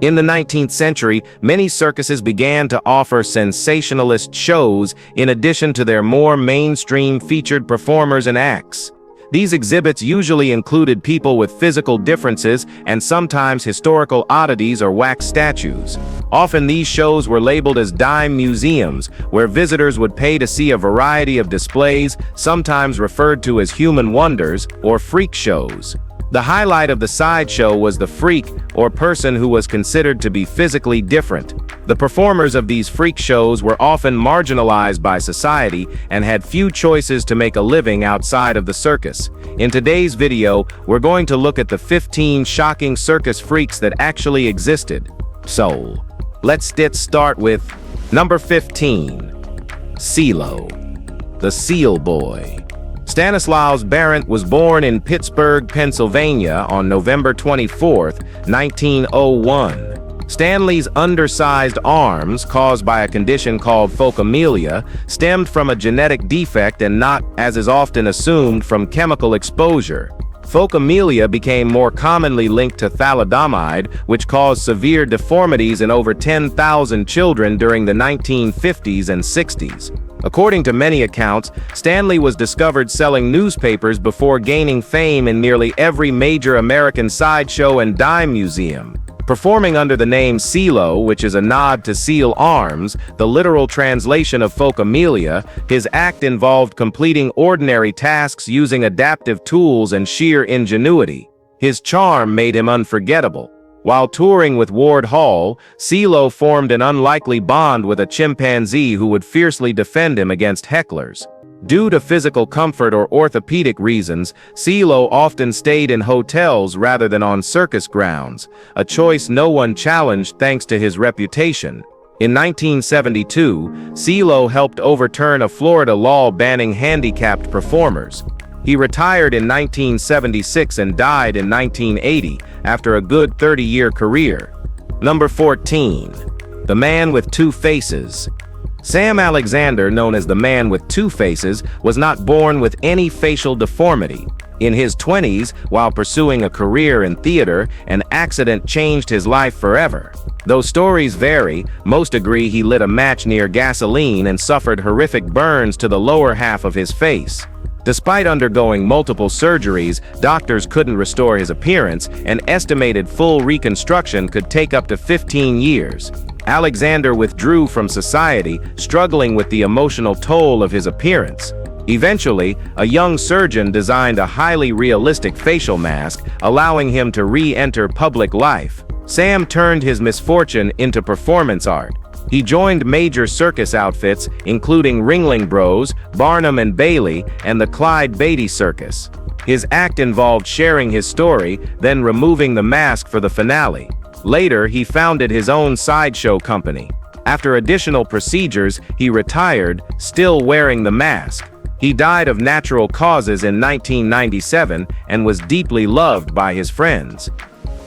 In the 19th century, many circuses began to offer sensationalist shows in addition to their more mainstream featured performers and acts. These exhibits usually included people with physical differences and sometimes historical oddities or wax statues. Often these shows were labeled as dime museums, where visitors would pay to see a variety of displays, sometimes referred to as human wonders or freak shows. The highlight of the sideshow was the freak, or person who was considered to be physically different. The performers of these freak shows were often marginalized by society and had few choices to make a living outside of the circus. In today's video, we're going to look at the 15 shocking circus freaks that actually existed. So, let's start with number 15. Sealo, the Seal Boy. Stanislaus Berent was born in Pittsburgh, Pennsylvania on November 24, 1901. Stanley's undersized arms, caused by a condition called phocomelia, stemmed from a genetic defect and not, as is often assumed, from chemical exposure. Phocomelia became more commonly linked to thalidomide, which caused severe deformities in over 10,000 children during the 1950s and 60s. According to many accounts, Stanley was discovered selling newspapers before gaining fame in nearly every major American sideshow and dime museum. Performing under the name Sealo, which is a nod to seal arms, the literal translation of phocomelia, his act involved completing ordinary tasks using adaptive tools and sheer ingenuity. His charm made him unforgettable. While touring with Ward Hall, Sealo formed an unlikely bond with a chimpanzee who would fiercely defend him against hecklers. Due to physical comfort or orthopedic reasons, Sealo often stayed in hotels rather than on circus grounds, a choice no one challenged thanks to his reputation. In 1972, Sealo helped overturn a Florida law banning handicapped performers. He retired in 1976 and died in 1980 after a good 30-year career. Number 14. The Man with Two Faces. Sam Alexander, known as the Man with Two Faces, was not born with any facial deformity. In his 20s, while pursuing a career in theater, an accident changed his life forever. Though stories vary, most agree he lit a match near gasoline and suffered horrific burns to the lower half of his face. Despite undergoing multiple surgeries, doctors couldn't restore his appearance, and estimated full reconstruction could take up to 15 years. Alexander withdrew from society, struggling with the emotional toll of his appearance. Eventually, a young surgeon designed a highly realistic facial mask, allowing him to re-enter public life. Sam turned his misfortune into performance art. He joined major circus outfits, including Ringling Bros, Barnum and Bailey, and the Clyde Beatty Circus. His act involved sharing his story, then removing the mask for the finale. Later, he founded his own sideshow company. After additional procedures, he retired, still wearing the mask. He died of natural causes in 1997 and was deeply loved by his friends.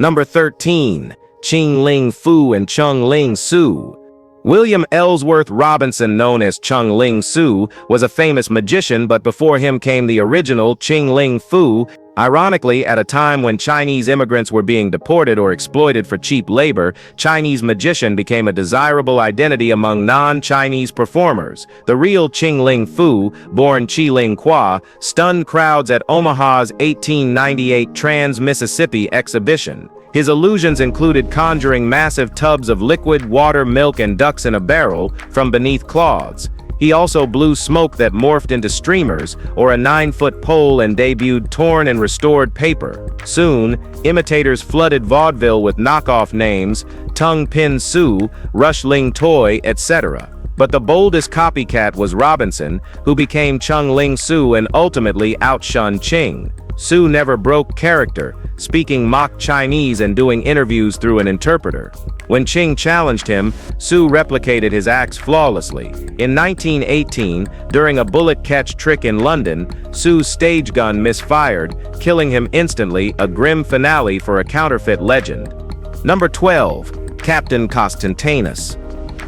Number 13. Ching Ling Fu and Chung Ling Soo. William Ellsworth Robinson, known as Chung Ling Soo, was a famous magician, but before him came the original Ching Ling Fu. Ironically, at a time when Chinese immigrants were being deported or exploited for cheap labor, Chinese magician became a desirable identity among non-Chinese performers. The real Ching Ling Fu, born Chi Ling Kwa, stunned crowds at Omaha's 1898 Trans-Mississippi exhibition. His illusions included conjuring massive tubs of liquid water, milk, and ducks in a barrel from beneath cloths. He also blew smoke that morphed into streamers, or a 9-foot pole, and debuted torn and restored paper. Soon, imitators flooded vaudeville with knockoff names, Tung Pin Su, Rush Ling Toy, etc. But the boldest copycat was Robinson, who became Chung Ling Soo and ultimately outshunned Ching. Soo never broke character, speaking mock Chinese and doing interviews through an interpreter. When Ching challenged him, Soo replicated his acts flawlessly. In 1918, during a bullet catch trick in London, Soo's stage gun misfired, killing him instantly, a grim finale for a counterfeit legend. Number 12. Captain Constantentus.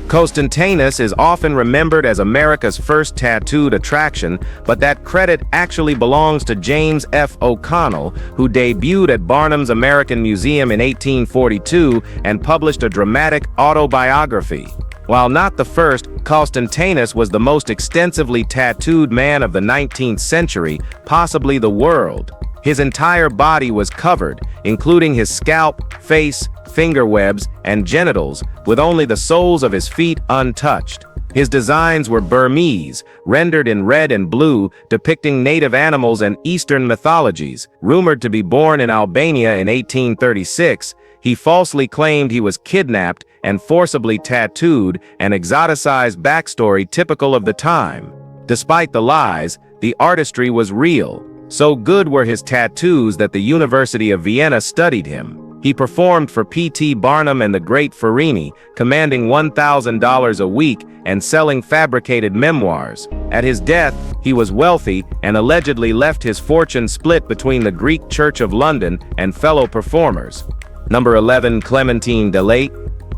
Constantentus is often remembered as America's first tattooed attraction, but that credit actually belongs to James F. O'Connell, who debuted at Barnum's American Museum in 1842 and published a dramatic autobiography. While not the first, Constantentus was the most extensively tattooed man of the 19th century, possibly the world. His entire body was covered, including his scalp, face, finger webs, and genitals, with only the soles of his feet untouched. His designs were Burmese, rendered in red and blue, depicting native animals and Eastern mythologies. Rumored to be born in Albania in 1836, he falsely claimed he was kidnapped and forcibly tattooed, an exoticized backstory typical of the time. Despite the lies, the artistry was real. So good were his tattoos that the University of Vienna studied him. He performed for P.T. Barnum and the great Farini, commanding $1,000 a week and selling fabricated memoirs. At his death, he was wealthy and allegedly left his fortune split between the Greek Church of London and fellow performers. Number 11. Clementine Delait.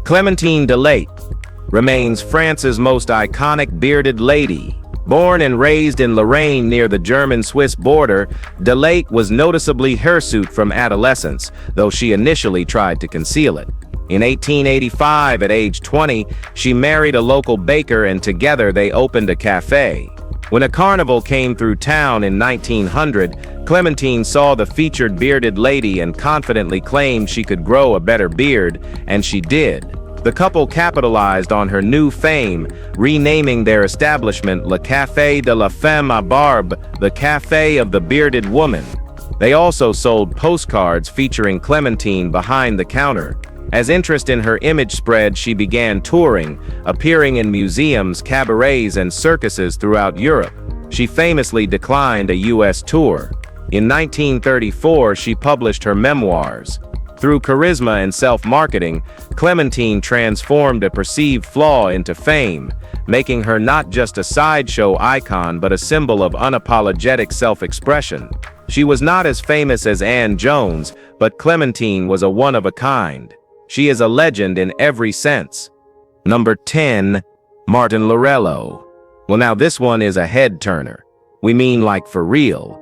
Clementine Delait remains France's most iconic bearded lady. Born and raised in Lorraine near the German-Swiss border, Delait was noticeably hirsute from adolescence, though she initially tried to conceal it. In 1885, at age 20, she married a local baker and together they opened a cafe. When a carnival came through town in 1900, Clementine saw the featured bearded lady and confidently claimed she could grow a better beard, and she did. The couple capitalized on her new fame, renaming their establishment Le Café de la Femme à Barbe, the Cafe of the Bearded Woman. They also sold postcards featuring Clementine behind the counter. As interest in her image spread, she began touring, appearing in museums, cabarets, and circuses throughout Europe. She famously declined a U.S. tour. In 1934, she published her memoirs. Through charisma and self-marketing, Clementine transformed a perceived flaw into fame, making her not just a sideshow icon but a symbol of unapologetic self-expression. She was not as famous as Ann Jones, but Clementine was a one-of-a-kind. She is a legend in every sense. Number 10. Mirin Laurello. Well, now this one is a head-turner. We mean like for real.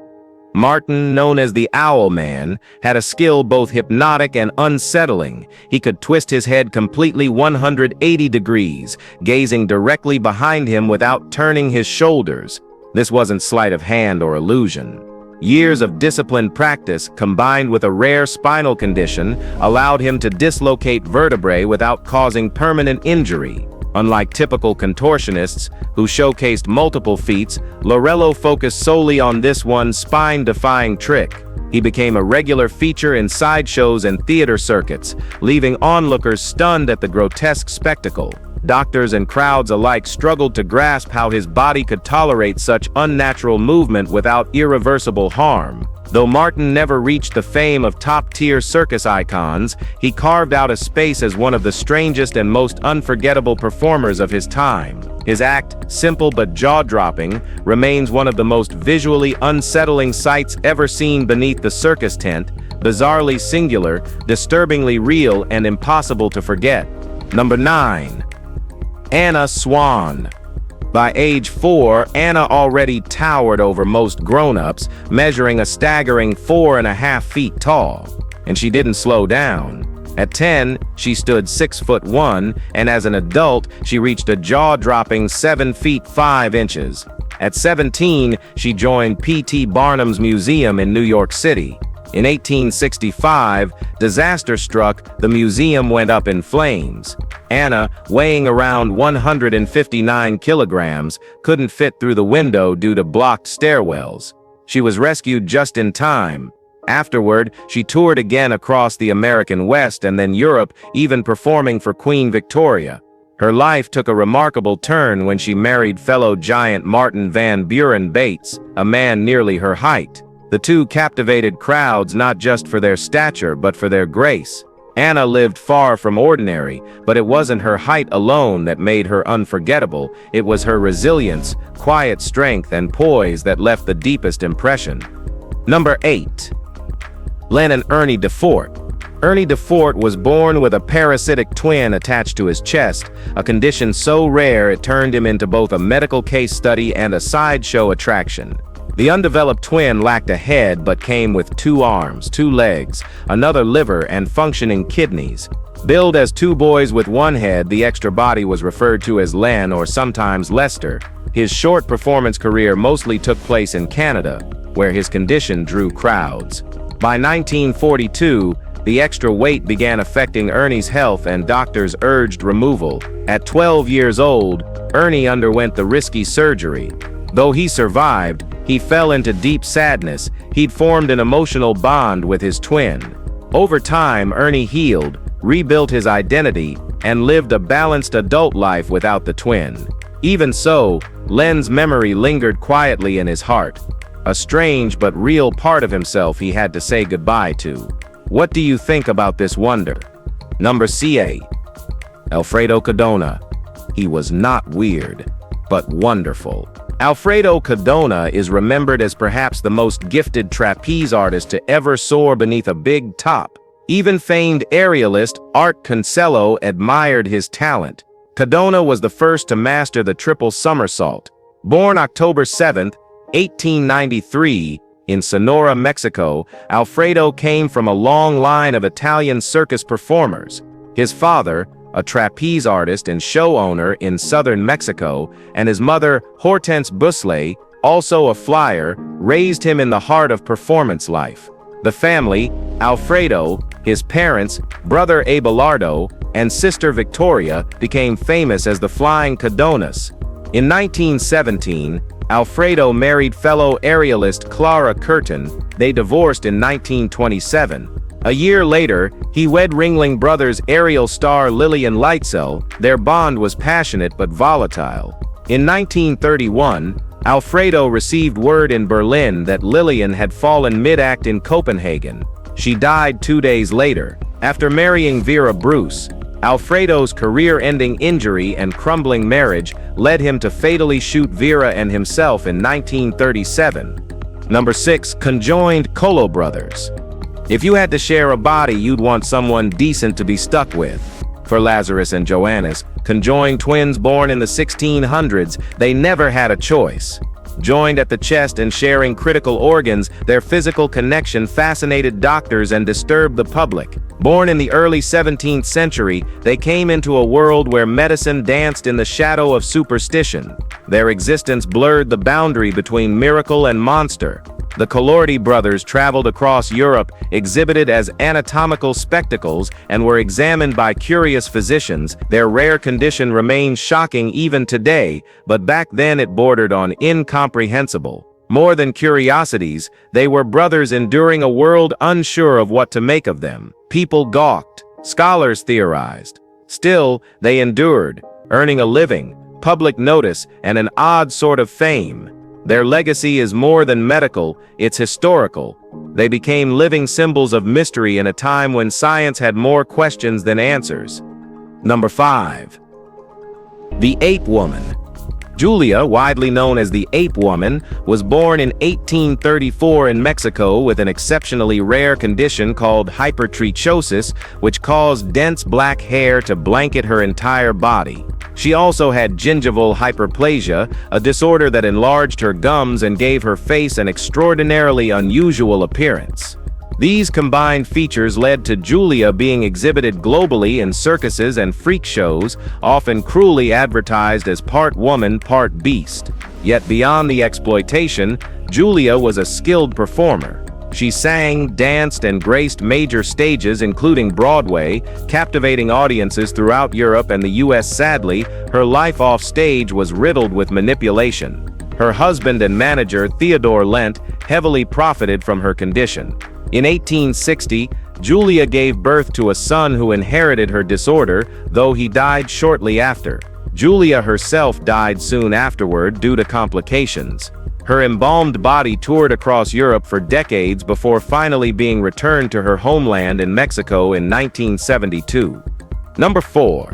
Martin, known as the Owl Man, had a skill both hypnotic and unsettling. He could twist his head completely 180 degrees, gazing directly behind him without turning his shoulders. This wasn't sleight of hand or illusion. Years of disciplined practice, combined with a rare spinal condition, allowed him to dislocate vertebrae without causing permanent injury. Unlike typical contortionists, who showcased multiple feats, Laurello focused solely on this one spine-defying trick. He became a regular feature in sideshows and theater circuits, leaving onlookers stunned at the grotesque spectacle. Doctors and crowds alike struggled to grasp how his body could tolerate such unnatural movement without irreversible harm. Though Martin never reached the fame of top-tier circus icons, he carved out a space as one of the strangest and most unforgettable performers of his time. His act, simple but jaw-dropping, remains one of the most visually unsettling sights ever seen beneath the circus tent, bizarrely singular, disturbingly real, and impossible to forget. Number 9. Anna Swan. By age 4, Anna already towered over most grown-ups, measuring a staggering 4.5 feet tall. And she didn't slow down. At 10, she stood 6'1", and as an adult, she reached a jaw-dropping 7 feet 5 inches. At 17, she joined P.T. Barnum's museum in New York City. In 1865, disaster struck, the museum went up in flames. Anna, weighing around 159 kilograms, couldn't fit through the window due to blocked stairwells. She was rescued just in time. Afterward, she toured again across the American West and then Europe, even performing for Queen Victoria. Her life took a remarkable turn when she married fellow giant Martin Van Buren Bates, a man nearly her height. The two captivated crowds not just for their stature but for their grace. Anna lived far from ordinary, but it wasn't her height alone that made her unforgettable. It was her resilience, quiet strength, and poise that left the deepest impression. Number 8. Len and Ernie Defort. Ernie Defort was born with a parasitic twin attached to his chest, a condition so rare it turned him into both a medical case study and a sideshow attraction. The undeveloped twin lacked a head but came with 2 arms, 2 legs, another liver, and functioning kidneys. Billed as 2 boys with 1 head, the extra body was referred to as Len or sometimes Lester. His short performance career mostly took place in Canada, where his condition drew crowds. By 1942, the extra weight began affecting Ernie's health and doctors urged removal. At 12 years old, Ernie underwent the risky surgery. Though he survived, he fell into deep sadness. He'd formed an emotional bond with his twin. Over time, Ernie healed, rebuilt his identity, and lived a balanced adult life without the twin. Even so, Len's memory lingered quietly in his heart, a strange but real part of himself he had to say goodbye to. What do you think about this wonder? Number CA. Alfredo Codona. He was not weird, but wonderful. Alfredo Codona is remembered as perhaps the most gifted trapeze artist to ever soar beneath a big top. Even famed aerialist Art Concello admired his talent. Codona was the first to master the triple somersault. Born October 7, 1893, in Sonora, Mexico, Alfredo came from a long line of Italian circus performers. His father, a trapeze artist and show owner in southern Mexico, and his mother, Hortense Busle, also a flyer, raised him in the heart of performance life. The family, Alfredo, his parents, brother Abelardo, and sister Victoria, became famous as the Flying Codonas. In 1917, Alfredo married fellow aerialist Clara Curtin. They divorced in 1927. A year later, he wed Ringling Brothers aerial star Lillian Lightcell. Their bond was passionate but volatile. In 1931, Alfredo received word in Berlin that Lillian had fallen mid-act in Copenhagen. She died 2 days later. After marrying Vera Bruce, Alfredo's career-ending injury and crumbling marriage led him to fatally shoot Vera and himself in 1937. Number 6. Conjoined Colo brothers. If you had to share a body, you'd want someone decent to be stuck with. For Lazarus and Joannes, conjoined twins born in the 1600s, they never had a choice. Joined at the chest and sharing critical organs, their physical connection fascinated doctors and disturbed the public. Born in the early 17th century, they came into a world where medicine danced in the shadow of superstition. Their existence blurred the boundary between miracle and monster. The Coloretti brothers traveled across Europe, exhibited as anatomical spectacles, and were examined by curious physicians. Their rare condition remains shocking even today, but back then it bordered on incomprehensible. More than curiosities, they were brothers enduring a world unsure of what to make of them. People gawked, scholars theorized. Still, they endured, earning a living, public notice, and an odd sort of fame. Their legacy is more than medical, it's historical. They became living symbols of mystery in a time when science had more questions than answers. Number 5. The Ape Woman. Julia, widely known as the Ape Woman, was born in 1834 in Mexico with an exceptionally rare condition called hypertrichosis, which caused dense black hair to blanket her entire body. She also had gingival hyperplasia, a disorder that enlarged her gums and gave her face an extraordinarily unusual appearance. These combined features led to Julia being exhibited globally in circuses and freak shows, often cruelly advertised as part woman, part beast. Yet beyond the exploitation, Julia was a skilled performer. She sang, danced, and graced major stages including Broadway, captivating audiences throughout Europe and the US. Sadly, her life off stage was riddled with manipulation. Her husband and manager, Theodore Lent, heavily profited from her condition. In 1860, Julia gave birth to a son who inherited her disorder, though he died shortly after. Julia herself died soon afterward due to complications. Her embalmed body toured across Europe for decades before finally being returned to her homeland in Mexico in 1972. Number 4.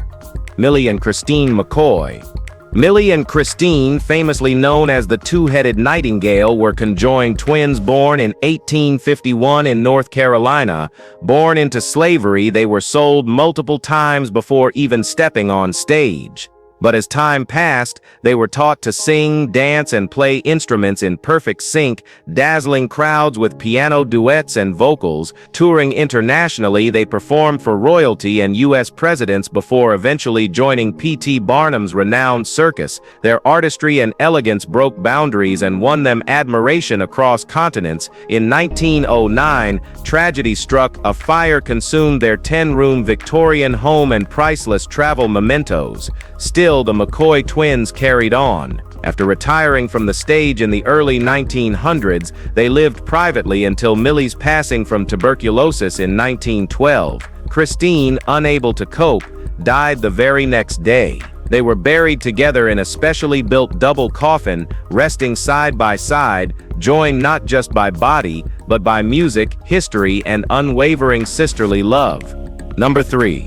Millie and Christine McCoy. Millie and Christine, famously known as the Two-Headed Nightingale, were conjoined twins born in 1851 in North Carolina. Born into slavery, they were sold multiple times before even stepping on stage. But as time passed, they were taught to sing, dance, and play instruments in perfect sync, dazzling crowds with piano duets and vocals. Touring internationally, they performed for royalty and U.S. presidents before eventually joining P.T. Barnum's renowned Circus. Their artistry and elegance broke boundaries and won them admiration across continents. In 1909, tragedy struck. A fire consumed their 10-room Victorian home and priceless travel mementos. Still, the McCoy twins carried on. After retiring from the stage in the early 1900s, they lived privately until Millie's passing from tuberculosis in 1912. Christine, unable to cope, died the very next day. They were buried together in a specially built double coffin, resting side by side, joined not just by body, but by music, history, and unwavering sisterly love. Number 3.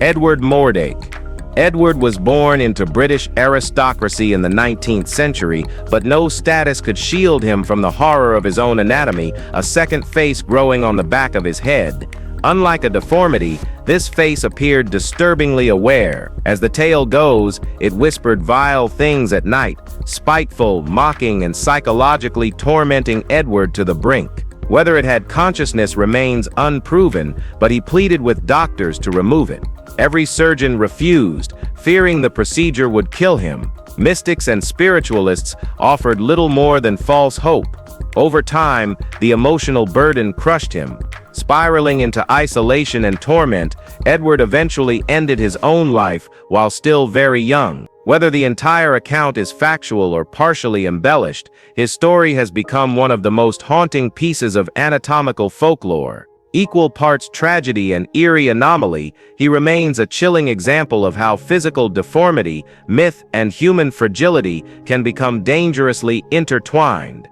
Edward Mordrake. Edward was born into British aristocracy in the 19th century, but no status could shield him from the horror of his own anatomy, a second face growing on the back of his head. Unlike a deformity, this face appeared disturbingly aware. As the tale goes, it whispered vile things at night, spiteful, mocking, and psychologically tormenting Edward to the brink. Whether it had consciousness remains unproven, but he pleaded with doctors to remove it. Every surgeon refused, fearing the procedure would kill him. Mystics and spiritualists offered little more than false hope. Over time, the emotional burden crushed him. Spiraling into isolation and torment, Edward eventually ended his own life while still very young. Whether the entire account is factual or partially embellished, his story has become one of the most haunting pieces of anatomical folklore. Equal parts tragedy and eerie anomaly, he remains a chilling example of how physical deformity, myth, and human fragility can become dangerously intertwined.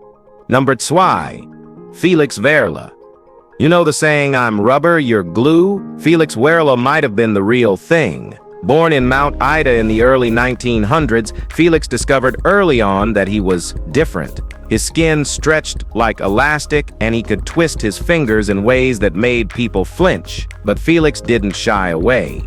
Number 2. Felix Wehrle. You know the saying, "I'm rubber, you're glue"? Felix Wehrle might have been the real thing. Born in Mount Ida in the early 1900s, Felix discovered early on that he was different. His skin stretched like elastic, and he could twist his fingers in ways that made people flinch. But Felix didn't shy away.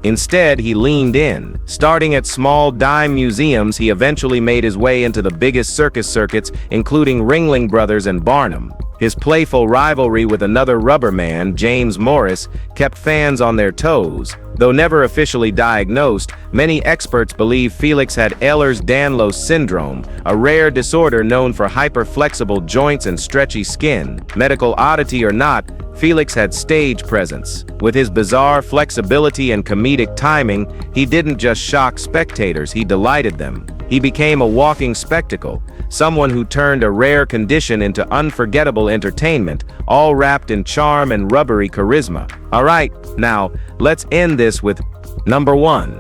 Instead, he leaned in. Starting at small dime museums, he eventually made his way into the biggest circus circuits, including Ringling Brothers and Barnum. His playful rivalry with another rubber man, James Morris, kept fans on their toes. Though never officially diagnosed, many experts believe Felix had Ehlers-Danlos syndrome, a rare disorder known for hyper-flexible joints and stretchy skin. Medical oddity or not, Felix had stage presence. With his bizarre flexibility and comedic timing, he didn't just shock spectators, he delighted them. He became a walking spectacle, someone who turned a rare condition into unforgettable entertainment, all wrapped in charm and rubbery charisma. Alright, now, let's end this with number 1.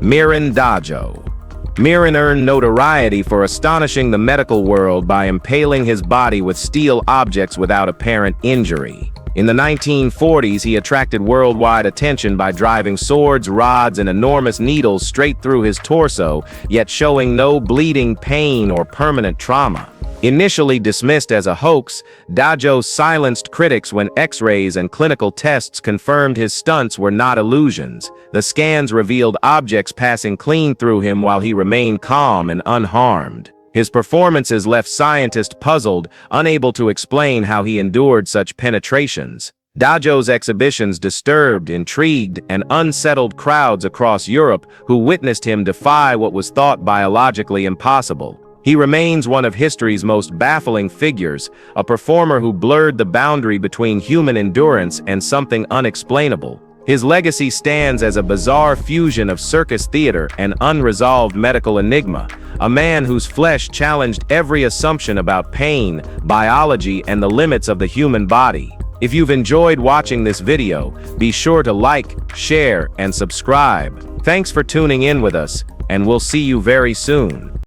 Mirin Dajo. Mirin earned notoriety for astonishing the medical world by impaling his body with steel objects without apparent injury. In the 1940s, he attracted worldwide attention by driving swords, rods, and enormous needles straight through his torso, yet showing no bleeding, pain, or permanent trauma. Initially dismissed as a hoax, Dajo silenced critics when X-rays and clinical tests confirmed his stunts were not illusions. The scans revealed objects passing clean through him while he remained calm and unharmed. His performances left scientists puzzled, unable to explain how he endured such penetrations. Dajo's exhibitions disturbed, intrigued, and unsettled crowds across Europe who witnessed him defy what was thought biologically impossible. He remains one of history's most baffling figures, a performer who blurred the boundary between human endurance and something unexplainable. His legacy stands as a bizarre fusion of circus theater and unresolved medical enigma, a man whose flesh challenged every assumption about pain, biology, and the limits of the human body. If you've enjoyed watching this video, be sure to like, share, and subscribe. Thanks for tuning in with us, and we'll see you very soon.